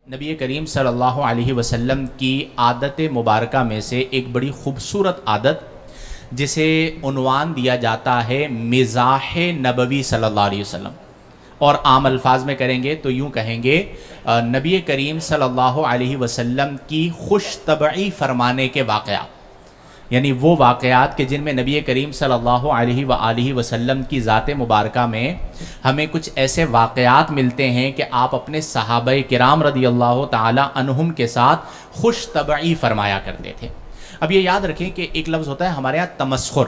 نبی کریم صلی اللہ علیہ وسلم کی عادت مبارکہ میں سے ایک بڑی خوبصورت عادت جسے عنوان دیا جاتا ہے مزاح نبوی صلی اللہ علیہ وسلم، اور عام الفاظ میں کریں گے تو یوں کہیں گے نبی کریم صلی اللہ علیہ وسلم کی خوش طبعی فرمانے کے واقعات، یعنی وہ واقعات کہ جن میں نبی کریم صلی اللہ علیہ وآلہ وسلم کی ذات مبارکہ میں ہمیں کچھ ایسے واقعات ملتے ہیں کہ آپ اپنے صحابہ کرام رضی اللہ تعالی عنہم کے ساتھ خوش طبعی فرمایا کرتے تھے۔ اب یہ یاد رکھیں کہ ایک لفظ ہوتا ہے ہمارے یہاں تمسخر۔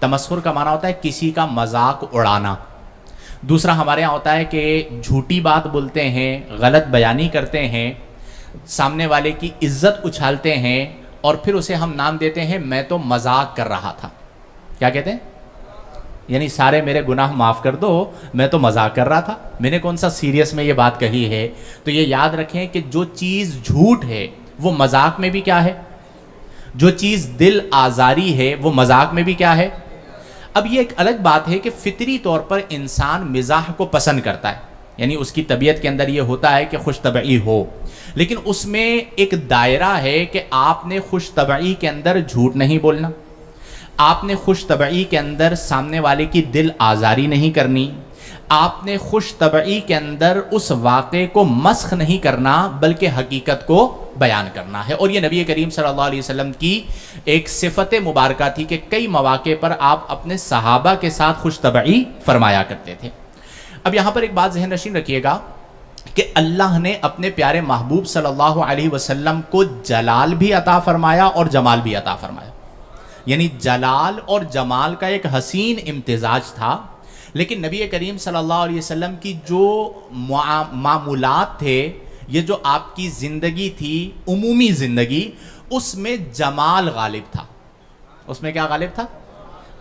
تمسخر کا معنی ہوتا ہے کسی کا مذاق اڑانا۔ دوسرا ہمارے یہاں ہوتا ہے کہ جھوٹی بات بولتے ہیں، غلط بیانی کرتے ہیں، سامنے والے کی عزت اچھالتے ہیں اور پھر اسے ہم نام دیتے ہیں میں تو مذاق کر رہا تھا۔ کیا کہتے ہیں؟ یعنی سارے میرے گناہ معاف کر دو، میں تو مذاق کر رہا تھا، میں نے کون سا سیریس میں یہ بات کہی ہے۔ تو یہ یاد رکھیں کہ جو چیز جھوٹ ہے وہ مذاق میں بھی کیا ہے، جو چیز دل آزاری ہے وہ مذاق میں بھی کیا ہے۔ اب یہ ایک الگ بات ہے کہ فطری طور پر انسان مزاح کو پسند کرتا ہے، یعنی اس کی طبیعت کے اندر یہ ہوتا ہے کہ خوش طبعی ہو، لیکن اس میں ایک دائرہ ہے کہ آپ نے خوش طبعی کے اندر جھوٹ نہیں بولنا، آپ نے خوش طبعی کے اندر سامنے والے کی دل آزاری نہیں کرنی، آپ نے خوش طبعی کے اندر اس واقعے کو مسخ نہیں کرنا بلکہ حقیقت کو بیان کرنا ہے۔ اور یہ نبی کریم صلی اللہ علیہ وسلم کی ایک صفت مبارکہ تھی کہ کئی مواقع پر آپ اپنے صحابہ کے ساتھ خوش طبعی فرمایا کرتے تھے۔ اب یہاں پر ایک بات ذہن نشین رکھیے گا کہ اللہ نے اپنے پیارے محبوب صلی اللہ علیہ وسلم کو جلال بھی عطا فرمایا اور جمال بھی عطا فرمایا، یعنی جلال اور جمال کا ایک حسین امتزاج تھا، لیکن نبی کریم صلی اللہ علیہ وسلم کی جو معمولات تھے، یہ جو آپ کی زندگی تھی، عمومی زندگی، اس میں جمال غالب تھا۔ اس میں کیا غالب تھا؟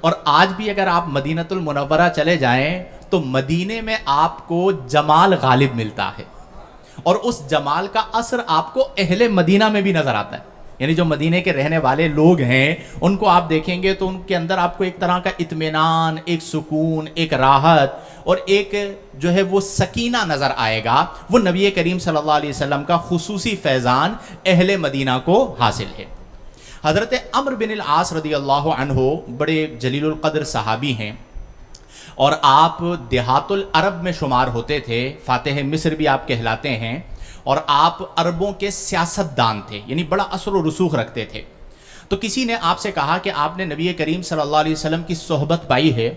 اور آج بھی اگر آپ مدینہ المنورہ چلے جائیں تو مدینے میں آپ کو جمال غالب ملتا ہے، اور اس جمال کا اثر آپ کو اہل مدینہ میں بھی نظر آتا ہے، یعنی جو مدینے کے رہنے والے لوگ ہیں ان کو آپ دیکھیں گے تو ان کے اندر آپ کو ایک طرح کا اطمینان، ایک سکون، ایک راحت اور ایک جو ہے وہ سکینہ نظر آئے گا۔ وہ نبی کریم صلی اللہ علیہ وسلم کا خصوصی فیضان اہل مدینہ کو حاصل ہے۔ حضرت عمرو بن العاص رضی اللہ عنہ بڑے جلیل القدر صحابی ہیں، اور آپ دیہات العرب میں شمار ہوتے تھے، فاتح مصر بھی آپ کہلاتے ہیں، اور آپ عربوں کے سیاست دان تھے، یعنی بڑا اثر و رسوخ رکھتے تھے۔ تو کسی نے آپ سے کہا کہ آپ نے نبی کریم صلی اللہ علیہ وسلم کی صحبت پائی ہے،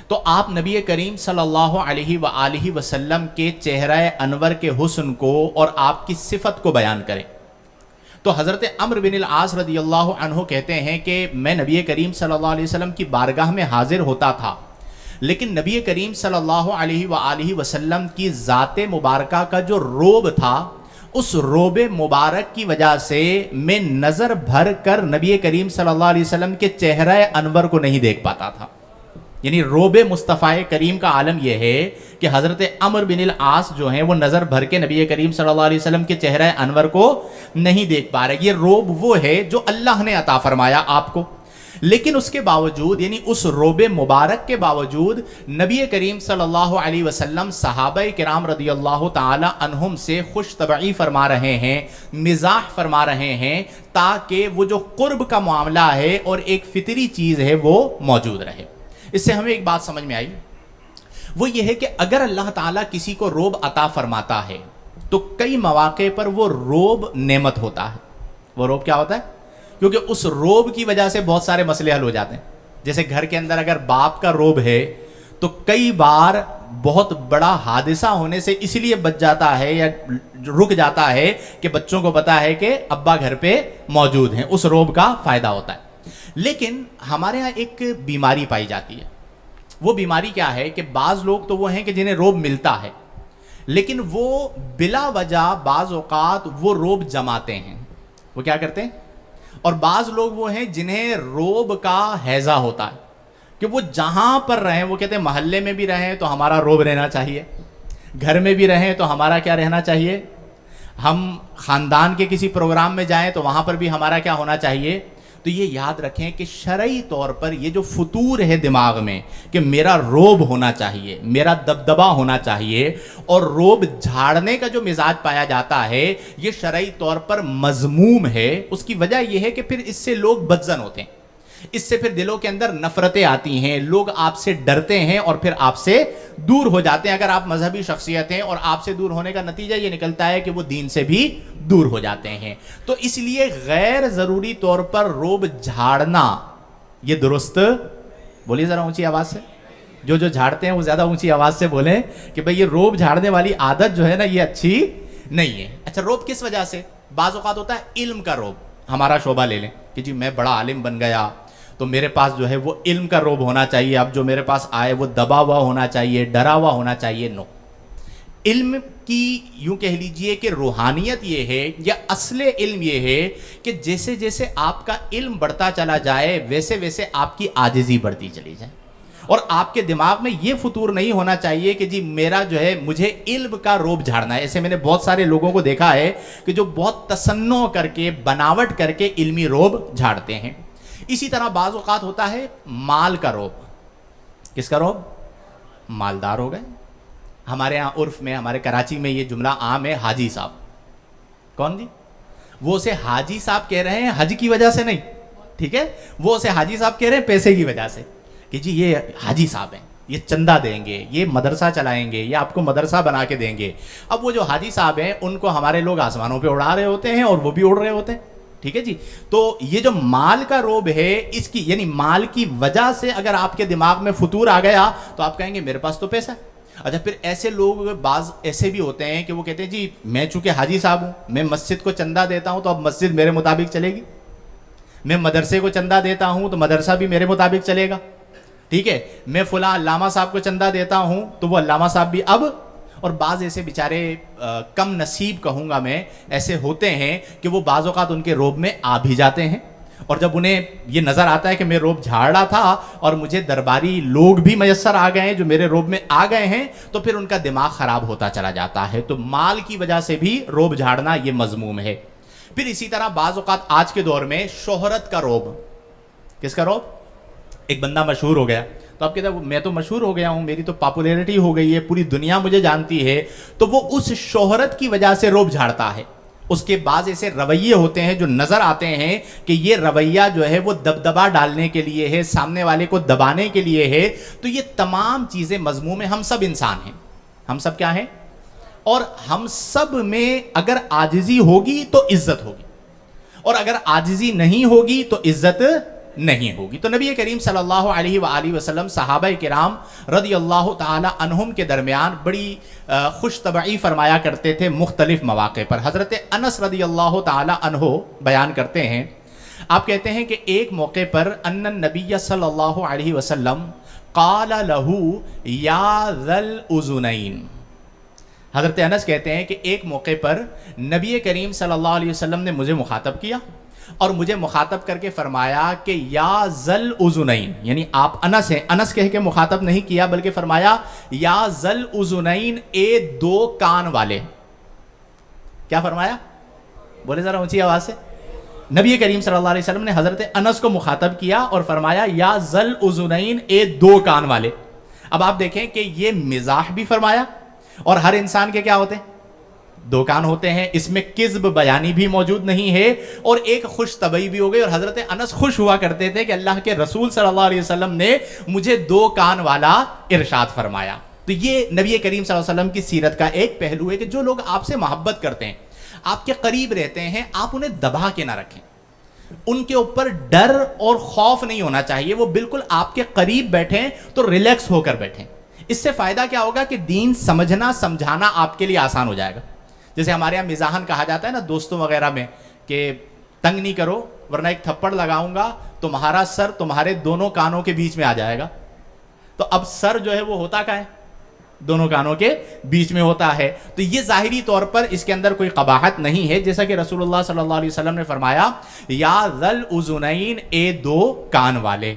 تو آپ نبی کریم صلی اللہ علیہ وآلہ وسلم کے چہرہ انور کے حسن کو اور آپ کی صفت کو بیان کریں۔ تو حضرت عمرو بن العاص رضی اللہ عنہ کہتے ہیں کہ میں نبی کریم صلی اللہ علیہ وسلم کی بارگاہ میں حاضر ہوتا تھا، لیکن نبی کریم صلی اللہ علیہ وآلہ وسلم کی ذات مبارکہ کا جو روب تھا، اس روب مبارک کی وجہ سے میں نظر بھر کر نبی کریم صلی اللہ علیہ وسلم کے چہرہ انور کو نہیں دیکھ پاتا تھا۔ یعنی روب مصطفیٰ کریم کا عالم یہ ہے کہ حضرت عمرو بن العاص جو ہیں وہ نظر بھر کے نبی کریم صلی اللہ علیہ وسلم کے چہرہ انور کو نہیں دیکھ پا رہے۔ یہ روب وہ ہے جو اللہ نے عطا فرمایا آپ کو، لیکن اس کے باوجود، یعنی اس روب مبارک کے باوجود، نبی کریم صلی اللہ علیہ وسلم صحابہ کرام رضی اللہ تعالی عنہم سے خوش طبعی فرما رہے ہیں، مزاح فرما رہے ہیں، تاکہ وہ جو قرب کا معاملہ ہے اور ایک فطری چیز ہے وہ موجود رہے۔ اس سے ہمیں ایک بات سمجھ میں آئی، وہ یہ ہے کہ اگر اللہ تعالیٰ کسی کو روب عطا فرماتا ہے تو کئی مواقع پر وہ روب نعمت ہوتا ہے۔ وہ روب کیا ہوتا ہے؟ کیونکہ اس روب کی وجہ سے بہت سارے مسئلے حل ہو جاتے ہیں۔ جیسے گھر کے اندر اگر باپ کا روب ہے تو کئی بار بہت بڑا حادثہ ہونے سے اس لیے بچ جاتا ہے یا رک جاتا ہے کہ بچوں کو پتا ہے کہ ابا گھر پہ موجود ہیں، اس روب کا فائدہ ہوتا ہے۔ لیکن ہمارے ہاں ایک بیماری پائی جاتی ہے۔ وہ بیماری کیا ہے کہ بعض لوگ تو وہ ہیں کہ جنہیں روب ملتا ہے، لیکن وہ بلا وجہ بعض اوقات وہ روب جماتے ہیں۔ وہ کیا کرتے ہیں؟ اور بعض لوگ وہ ہیں جنہیں روب کا ہیضہ ہوتا ہے کہ وہ جہاں پر رہیں، وہ کہتے ہیں محلے میں بھی رہیں تو ہمارا روب رہنا چاہیے، گھر میں بھی رہیں تو ہمارا کیا رہنا چاہیے، ہم خاندان کے کسی پروگرام میں جائیں تو وہاں پر بھی ہمارا کیا ہونا چاہیے، تو یہ یاد رکھیں کہ شرعی طور پر یہ جو فطور ہے دماغ میں کہ میرا روب ہونا چاہیے، میرا دبدبا ہونا چاہیے، اور روب جھاڑنے کا جو مزاج پایا جاتا ہے یہ شرعی طور پر مذموم ہے۔ اس کی وجہ یہ ہے کہ پھر اس سے لوگ بدظن ہوتے ہیں، اس سے پھر دلوں کے اندر نفرتیں آتی ہیں، لوگ آپ سے ڈرتے ہیں اور پھر آپ سے دور ہو جاتے ہیں۔ اگر آپ مذہبی شخصیت ہیں اور آپ سے دور ہونے کا نتیجہ یہ نکلتا ہے کہ وہ دین سے بھی دور ہو جاتے ہیں۔ تو اس لیے غیر ضروری طور پر روب جھاڑنا یہ درست، بولیے ذرا اونچی آواز سے، جو جھاڑتے ہیں وہ زیادہ اونچی آواز سے بولیں کہ بھئی یہ روب جھاڑنے والی عادت جو ہے نا یہ اچھی نہیں ہے۔ اچھا روب کس وجہ سے؟ بعض اوقات ہوتا ہے علم کا روب۔ ہمارا شعبہ لے لیں کہ جی میں بڑا عالم بن گیا تو میرے پاس جو ہے وہ علم کا روب ہونا چاہیے، اب جو میرے پاس آئے وہ دبا ہوا ہونا چاہیے، ڈرا ہوا ہونا چاہیے۔ نو، علم کی یوں کہہ لیجئے کہ روحانیت یہ ہے یا اصل علم یہ ہے کہ جیسے جیسے آپ کا علم بڑھتا چلا جائے ویسے ویسے آپ کی عاجزی بڑھتی چلی جائے، اور آپ کے دماغ میں یہ فطور نہیں ہونا چاہیے کہ جی میرا جو ہے مجھے علم کا روب جھاڑنا ہے۔ ایسے میں نے بہت سارے لوگوں کو دیکھا ہے کہ جو بہت تصنع کر کے بناوٹ کر کے علمی روب جھاڑتے ہیں۔ اسی طرح بعض اوقات ہوتا ہے مال کا روب۔ کس کا روب؟ مالدار ہو گئے۔ ہمارے ہاں عرف میں، ہمارے کراچی میں یہ جملہ عام ہے، حاجی صاحب۔ کون جی؟ وہ اسے حاجی صاحب کہہ رہے ہیں حج کی وجہ سے نہیں، ٹھیک ہے، وہ اسے حاجی صاحب کہہ رہے ہیں پیسے کی وجہ سے کہ جی یہ حاجی صاحب ہیں، یہ چندہ دیں گے، یہ مدرسہ چلائیں گے، یا آپ کو مدرسہ بنا کے دیں گے۔ اب وہ جو حاجی صاحب ہیں ان کو ہمارے لوگ آسمانوں پہ اڑا رہے ہوتے ہیں اور وہ بھی اڑ رہے ہوتے ہیں، ٹھیک ہے جی۔ تو یہ جو مال کا روب ہے اس کی یعنی مال کی وجہ سے اگر آپ کے دماغ میں فطور آ گیا تو آپ کہیں گے میرے پاس تو پیسہ ہے۔ اچھا پھر ایسے لوگ بعض ایسے بھی ہوتے ہیں کہ وہ کہتے ہیں جی میں چونکہ حاجی صاحب ہوں، میں مسجد کو چندہ دیتا ہوں تو اب مسجد میرے مطابق چلے گی، میں مدرسے کو چندہ دیتا ہوں تو مدرسہ بھی میرے مطابق چلے گا، ٹھیک ہے، میں فلاں علامہ صاحب کو چندہ دیتا ہوں تو وہ علامہ صاحب بھی اب۔ اور بعض ایسے بیچارے کم نصیب کہوں گا میں ایسے ہوتے ہیں کہ وہ بعض اوقات ان کے روب میں آ بھی جاتے ہیں، اور جب انہیں یہ نظر آتا ہے کہ میں روب جھاڑ رہا تھا اور مجھے درباری لوگ بھی میسر آ گئے ہیں جو میرے روب میں آ گئے ہیں، تو پھر ان کا دماغ خراب ہوتا چلا جاتا ہے۔ تو مال کی وجہ سے بھی روب جھاڑنا یہ مذموم ہے۔ پھر اسی طرح بعض اوقات آج کے دور میں شہرت کا روب۔ کس کا روب؟ ایک بندہ مشہور ہو گیا تو آپ کہتے ہیں میں تو مشہور ہو گیا ہوں، میری تو پاپولیرٹی ہو گئی ہے، پوری دنیا مجھے جانتی ہے، تو وہ اس شہرت کی وجہ سے روب جھاڑتا ہے۔ اس کے بعض ایسے رویے ہوتے ہیں جو نظر آتے ہیں کہ یہ رویہ جو ہے وہ دبدبا ڈالنے کے لیے ہے، سامنے والے کو دبانے کے لیے ہے۔ تو یہ تمام چیزیں مذموم ہیں۔ ہم سب انسان ہیں، ہم سب کیا ہیں؟ اور ہم سب میں اگر عاجزی ہوگی تو عزت ہوگی، اور اگر عاجزی نہیں ہوگی تو عزت نہیں ہوگی۔ تو نبی کریم صلی اللہ علیہ وآلہ وسلم صحابہ کرام رضی اللہ تعالی عنہم کے درمیان بڑی خوش طبعی فرمایا کرتے تھے مختلف مواقع پر۔ حضرت انس رضی اللہ تعالی عنہ بیان کرتے ہیں، آپ کہتے ہیں کہ ایک موقع پر ان النبی صلی اللہ علیہ وسلم قال له یا ذا الاذنین۔ حضرت انس کہتے ہیں کہ ایک موقع پر نبی کریم صلی اللہ علیہ وسلم نے مجھے مخاطب کیا اور مجھے مخاطب کر کے فرمایا کہ یا ذل اذنین، یعنی آپ انس ہیں، انس کہہ کے مخاطب نہیں کیا بلکہ فرمایا یا ذل اذنین، اے دو کان والے۔ کیا فرمایا؟ بولے ذرا اونچی آواز سے۔ نبی کریم صلی اللہ علیہ وسلم نے حضرت انس کو مخاطب کیا اور فرمایا یا ذل اذنین، اے دو کان والے۔ اب آپ دیکھیں کہ یہ مزاح بھی فرمایا، اور ہر انسان کے کیا ہوتے ہیں؟ دو کان ہوتے ہیں، اس میں کذب بیانی بھی موجود نہیں ہے، اور ایک خوش طبعی بھی ہو گئی۔ اور حضرت انس خوش ہوا کرتے تھے کہ اللہ کے رسول صلی اللہ علیہ وسلم نے مجھے دو کان والا ارشاد فرمایا۔ تو یہ نبی کریم صلی اللہ علیہ وسلم کی سیرت کا ایک پہلو ہے کہ جو لوگ آپ سے محبت کرتے ہیں، آپ کے قریب رہتے ہیں، آپ انہیں دبا کے نہ رکھیں، ان کے اوپر ڈر اور خوف نہیں ہونا چاہیے، وہ بالکل آپ کے قریب بیٹھیں تو ریلیکس ہو کر بیٹھیں۔ اس سے فائدہ کیا ہوگا کہ دین سمجھنا سمجھانا آپ کے لیے آسان ہو جائے گا۔ جیسے ہمارے یہاں مزاحن کہا جاتا ہے نا دوستوں وغیرہ میں کہ تنگ نہیں کرو ورنہ ایک تھپڑ لگاؤں گا، تمہارا سر تمہارے دونوں کانوں کے بیچ میں آ جائے گا۔ تو اب سر جو ہے وہ ہوتا کیا ہے؟ دونوں کانوں کے بیچ میں ہوتا ہے۔ تو یہ ظاہری طور پر اس کے اندر کوئی قباحت نہیں ہے، جیسا کہ رسول اللہ صلی اللہ علیہ وسلم نے فرمایا یا ذل اذنین، اے دو کان والے۔